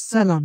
ሰላም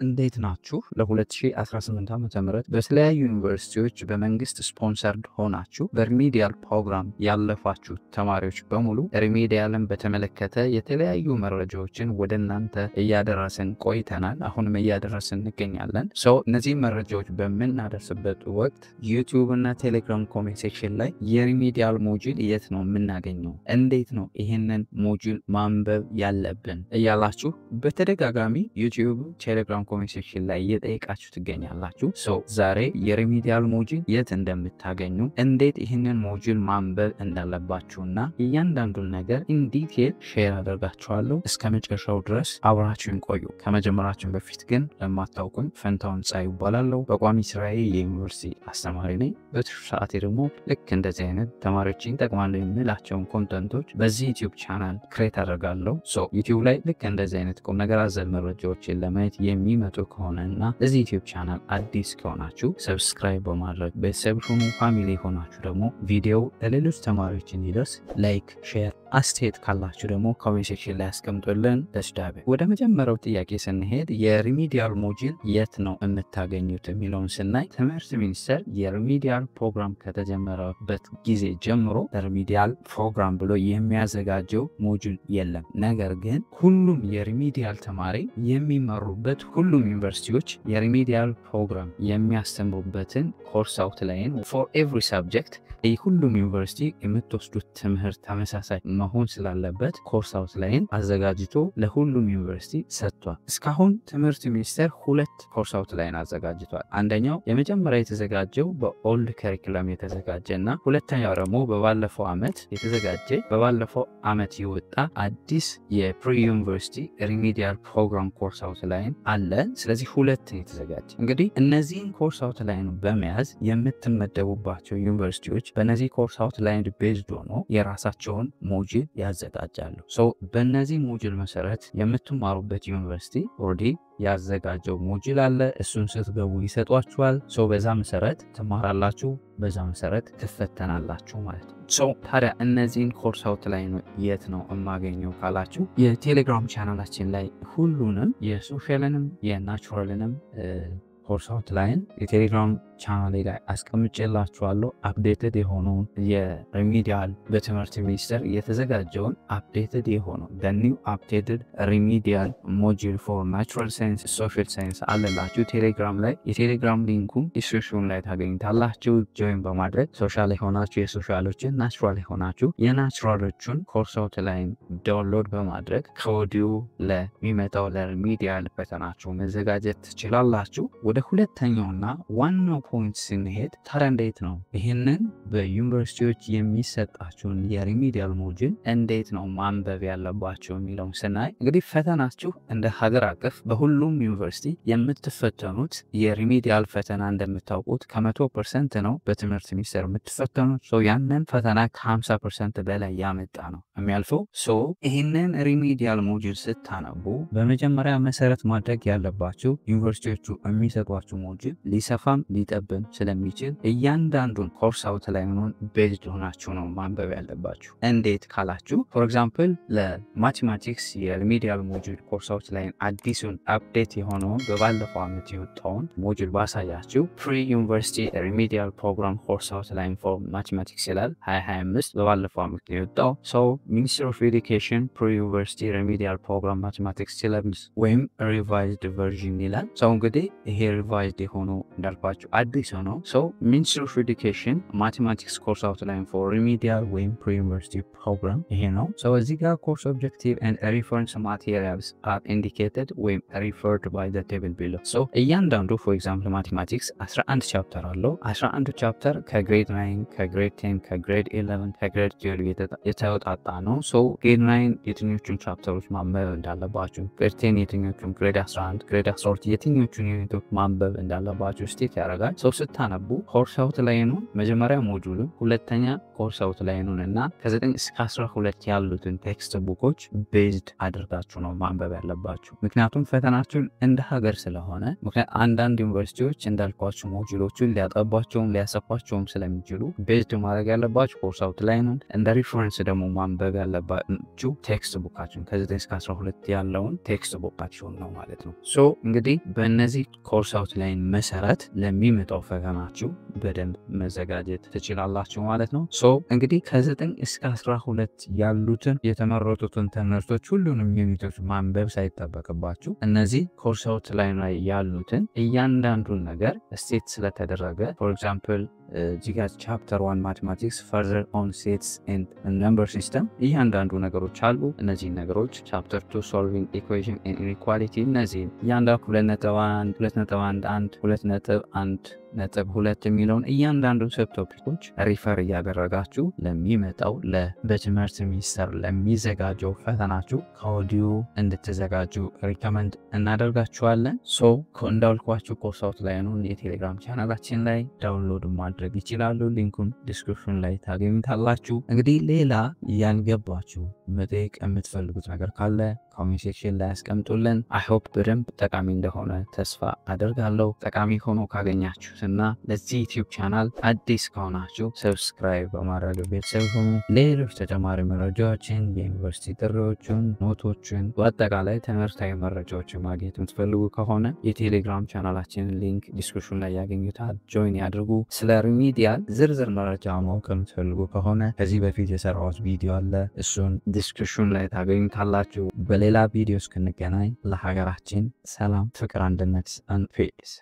እንዴት ናችሁ? ለ2018 ዓመተ ምህረት በተለያዩ ዩኒቨርሲቲዎች በመንግስት ስፖንሰርድ ሆናችሁ በሪሚዲያል ፕሮግራም ያለፋችሁ ተማሪዎች በሙሉ ሪሚዲያልን በተመለከተ የተለያዩ መረጃዎችን ወደ እናንተ እያደረስን ቆይተናል። አሁንም እያደረስን እንገኛለን። እነዚህ መረጃዎች በምናደርስበት ወቅት ዩቲዩብ እና ቴሌግራም ኮሜንት ሴክሽን ላይ የሪሚዲያል ሞጁል የት ነው የምናገኘው፣ እንዴት ነው ይህንን ሞጁል ማንበብ ያለብን እያላችሁ በተደጋጋሚ ዩቲዩብ ቴሌግራም ኮሜንት ሴክሽን ላይ እየጠየቃችሁ ትገኛላችሁ። ዛሬ የሪሚዲያል ሞጁል የት እንደምታገኙ፣ እንዴት ይህንን ሞጁል ማንበብ እንዳለባችሁና እያንዳንዱን ነገር ኢን ዲቴል ሼር አደርጋችኋለሁ። እስከ መጨረሻው ድረስ አብራችሁን ቆዩ። ከመጀመራችን በፊት ግን ለማታውቁኝ ፈንታውን ጻይ ይባላለሁ። በቋሚ ስራዬ የዩኒቨርሲቲ አስተማሪ ነኝ። በትርፍ ሰዓቴ ደግሞ ልክ እንደዚህ አይነት ተማሪዎችን ይጠቅማሉ የምላቸውን ኮንተንቶች በዚህ ዩቲዩብ ቻናል ክሬት አደርጋለሁ። ዩቲዩብ ላይ ልክ እንደዚህ አይነት ቁም ነገር አዘል መረጃዎችን ለማየት የሚመጡ ከሆነና እዚህ ዩቲዩብ ቻናል አዲስ ከሆናችሁ ሰብስክራይብ በማድረግ ቤተሰብ ሁኑ። ፋሚሊ ሆናችሁ ደግሞ ቪዲዮ ለሌሎች ተማሪዎች እንዲደርስ ላይክ፣ ሼር፣ አስተያየት ካላችሁ ደግሞ ኮሜንት ሴክሽን ላይ አስቀምጡልን። ደስዳቤ ወደ መጀመሪያው ጥያቄ ስንሄድ የሪሚዲያል ሞጁል የት ነው የምታገኙት የሚለውን ስናይ ትምህርት ሚኒስቴር የሪሚዲያል ፕሮግራም ከተጀመረበት ጊዜ ጀምሮ ሪሚዲያል ፕሮግራም ብሎ የሚያዘጋጀው ሞጁል የለም። ነገር ግን ሁሉም የሪሚዲያል ተማሪ የሚመሩበት ሁሉም ዩኒቨርሲቲዎች የሪሚዲያል ፕሮግራም የሚያስተምሩበትን ኮርስ አውትላይን ፎር ኤቭሪ ሰብጀክት ሁሉም ዩኒቨርሲቲ የምትወስዱት ትምህርት ተመሳሳይ መሆን ስላለበት ኮርስ አውትላይን አዘጋጅቶ ለሁሉም ዩኒቨርሲቲ ሰጥቷል። እስካሁን ትምህርት ሚኒስቴር ሁለት ኮርስ አውትላይን አዘጋጅቷል። አንደኛው የመጀመሪያ የተዘጋጀው በኦልድ ከሪኩለም የተዘጋጀና ሁለተኛው ደግሞ በባለፈው ዓመት የተዘጋጀ በባለፈው ዓመት የወጣ አዲስ የፕሪ ዩኒቨርሲቲ ሪሚዲያል ፕሮግራም ኮርስ አውትላይን አለ። ስለዚህ ሁለት የተዘጋጀ እንግዲህ እነዚህን ኮርስ አውትላይን በመያዝ የምትመደቡባቸው ዩኒቨርሲቲዎች በእነዚህ ኮርስ አውትላይን ቤዝድ ሆኖ የራሳቸውን ሞጁል ያዘጋጃሉ። በእነዚህ ሞጁል መሰረት የምትማሩበት ዩኒቨርሲቲ ኦልሬዲ ያዘጋጀው ሞጁል አለ። እሱን ስትገቡ ይሰጧችኋል። በዛ መሰረት ትማራላችሁ፣ በዛ መሰረት ትፈተናላችሁ ማለት ነው። ታዲያ እነዚህን ኮርስ አውትላይን የት ነው የማገኘው ካላችሁ የቴሌግራም ቻናላችን ላይ ሁሉንም የሶሻልንም የናቹራልንም ኮርስ አውትላይን የቴሌግራም ቻናል ላይ አስቀምጬላችኋለሁ። አፕዴትድ የሆነውን የሪሚዲያል በትምህርት ሚኒስቴር የተዘጋጀውን አፕዴትድ የሆነው ኒው አፕዴትድ ሪሚዲያል ሞጁል ፎር ናቹራል ሳይንስ ሶሻል ሳይንስ አለላችሁ ቴሌግራም ላይ። የቴሌግራም ሊንኩን ዲስክሪፕሽን ላይ ታገኙታላችሁ። ጆይን በማድረግ ሶሻል የሆናችሁ የሶሻሎችን፣ ናቹራል የሆናችሁ የናቹራሎችን ኮርስ አውትላይን ዳውንሎድ በማድረግ ከወዲሁ ለሚመጣው ለሪሚዲያል ፈተናችሁ መዘጋጀት ትችላላችሁ። ወደ ሁለተኛውና ዋናው ፖይንት ስንሄድ ታዲያ እንዴት ነው ይህንን በዩኒቨርሲቲዎች የሚሰጣችሁን የሪሚዲያል ሞጁል እንዴት ነው ማንበብ ያለባቸው የሚለውን ስናይ እንግዲህ ፈተናችሁ እንደ ሀገር አቀፍ በሁሉም ዩኒቨርሲቲ የምትፈተኑት የሪሚዲያል ፈተና እንደምታውቁት ከ100% ነው በትምህርት ሚኒስቴር የምትፈተኑት። ያንን ፈተና ከ50% በላይ ያመጣ ነው የሚያልፈው። ይህንን ሪሚዲያል ሞጁል ስታነቡ በመጀመሪያ መሰረት ማድረግ ያለባችሁ ዩኒቨርሲቲዎቹ የሚሰጧችሁ ሞጁል ሊሰፋም ሊጠብም ስለሚችል እያንዳንዱን ኮርስ አውትላይኑን ቤዝድ ሆናችሁ ነው ማንበብ ያለባችሁ። እንዴት ካላችሁ ፎር ኤግዛምፕል ለማቴማቲክስ የሪሚዲያል ሞጁል ኮርስ አውትላይን አዲሱን አፕዴት የሆነውን በባለፈው ዓመት የወጣውን ሞጁል ባሳያችሁ ፕሪ ዩኒቨርሲቲ ሪሚዲያል ፕሮግራም ኮርስ አውትላይን ፎር ማቴማቲክስ ይላል 2025 በባለፈው ዓመት የወጣው። ሚኒስትሪ ኦፍ ኤዱኬሽን ፕሪ ዩኒቨርሲቲ ሪሚዲያል ፕሮግራም ማቴማቲክስ ሲለብስ ወይም ሪቫይዝድ ቨርዥን ይላል። እንግዲህ ይሄ ሪቫይዝድ የሆነው እንዳልኳችሁ አዲስ ነው። ሚኒስትሪ ኦፍ ኤዱኬሽን ማቴማቲክስ ኮርስ አውትላይን ፎር ሪሚዲያል ወይም ፕሪ ዩኒቨርሲቲ ፕሮግራም ይሄ ነው። እዚህ ጋር ኮርስ ኦብጀክቲቭ ኤንድ ሪፈረንስ ማቴሪያልስ አር ኢንዲኬትድ ወይም ሪፈርድ ባይ ዘ ቴብል ቢሎ። እያንዳንዱ ፎር ኤግዛምፕል ማቴማቲክስ 11 ቻፕተር አለው። 11 ቻፕተር ከግሬድ 9 ከግሬድ 10 ከግሬድ 11 ከግሬድ 12 የተወጣጣ ነው። ግሬድ 9 የትኞቹን ቻፕተሮች ማንበብ እንዳለባችሁ፣ ግሬድ 10 የትኞቹን፣ ግሬድ 11 ግሬድ 12 የትኞቹን ዩኒቶች ማንበብ እንዳለባችሁ ስቴት ያደርጋል። ሰው ስታነቡ ኮርስ አውትላይኑን መጀመሪያ ሞጁሉን ሁለተኛ ኮርስ አውትላይኑን እና ከ9 እስከ 12 ያሉትን ቴክስት ቡኮች ቤዝድ አድርጋችሁ ነው ማንበብ ያለባችሁ። ምክንያቱም ፈተናችሁን እንደ ሀገር ስለሆነ አንዳንድ ዩኒቨርሲቲዎች እንዳልኳችሁ ሞጁሎቹን ሊያጠቧቸውም ሊያሰፋቸውም ስለሚችሉ ቤዝድ ማድረግ ያለባችሁ ኮርስ አውትላይኑን፣ እንደ ሪፈረንስ ደግሞ ማንበብ ያለባችሁ ቴክስት ቡካችሁን ከ9 እስከ 12 ያለውን ቴክስት ቡካችሁን ነው ማለት ነው። ሶ እንግዲህ በእነዚህ ኮርስ አውትላይን መሰረት ለሚመጣው ፈተናችሁ በደንብ መዘጋጀት ትችላላችሁ ማለት ነው። ሶ እንግዲህ ከ9 እስከ 12 ያሉትን የተመረጡትን ትምህርቶች ሁሉንም ዩኒቶች ማንበብ ሳይጠበቅባችሁ እነዚህ ኮርስ አውትላይን ላይ ያሉትን እያንዳንዱን ነገር ስቴት ስለተደረገ ፎር ኤግዛምፕል ጂጋ ቻፕተር 1 ማቴማቲክስ ፈርዘር ኦን ሴትስ ኤንድ ነምበር ሲስተም እያንዳንዱ ነገሮች አሉ። እነዚህ ነገሮች ቻፕተር 2 ሶልቪንግ ኢኩዌሽን ኤንድ ኢንኢኳሊቲ እነዚህ እያንዳንዱ 2.1 2.11 2.1.2 የሚለውን እያንዳንዱ ሰብ ቶፒኮች ሪፈር እያደረጋችሁ ለሚመጣው በትምህርት ሚኒስቴር ለሚዘጋጀው ፈተናችሁ ከወዲሁ እንድትዘጋጁ ሪከመንድ እናደርጋችኋለን። ሶ እንዳልኳችሁ ኮርስ አውትላይኑን የቴሌግራም ቻናላችን ላይ ዳውንሎድ ማድረግ ይችላሉ። ሊንኩን ዲስክሪፕሽን ላይ ታገኙታላችሁ። እንግዲህ ሌላ ያልገባችሁ መጠየቅ የምትፈልጉት ነገር ካለ ኮሜንት ሴክሽን ላይ አስቀምጡልን። አይ ሆፕ በደንብ ጠቃሚ እንደሆነ ተስፋ አደርጋለሁ። ጠቃሚ ሆኖ ካገኛችሁትና ለዚህ ዩቲዩብ ቻናል አዲስ ከሆናችሁ ሰብስክራይብ በማድረግ ቤተሰብ ሁኑ። ሌሎች ተጨማሪ መረጃዎችን፣ የዩኒቨርሲቲ ጥሪዎችን፣ ኖቶችን፣ በአጠቃላይ ትምህርታዊ መረጃዎችን ማግኘት የምትፈልጉ ከሆነ የቴሌግራም ቻናላችንን ሊንክ ዲስክሪፕሽን ላይ ያገኙታል። ጆይን ያድርጉ። ስለ ሪሚዲያል ዝርዝር መረጃ ማወቅ የምትፈልጉ ከሆነ ከዚህ በፊት የሰራሁት ቪዲዮ አለ፣ እሱን ዲስክሪፕሽን ላይ ታገኙታላችሁ። በሌላ ቪዲዮ እስክንገናኝ ለሀገራችን ሰላም፣ ፍቅር፣ አንድነት ፒስ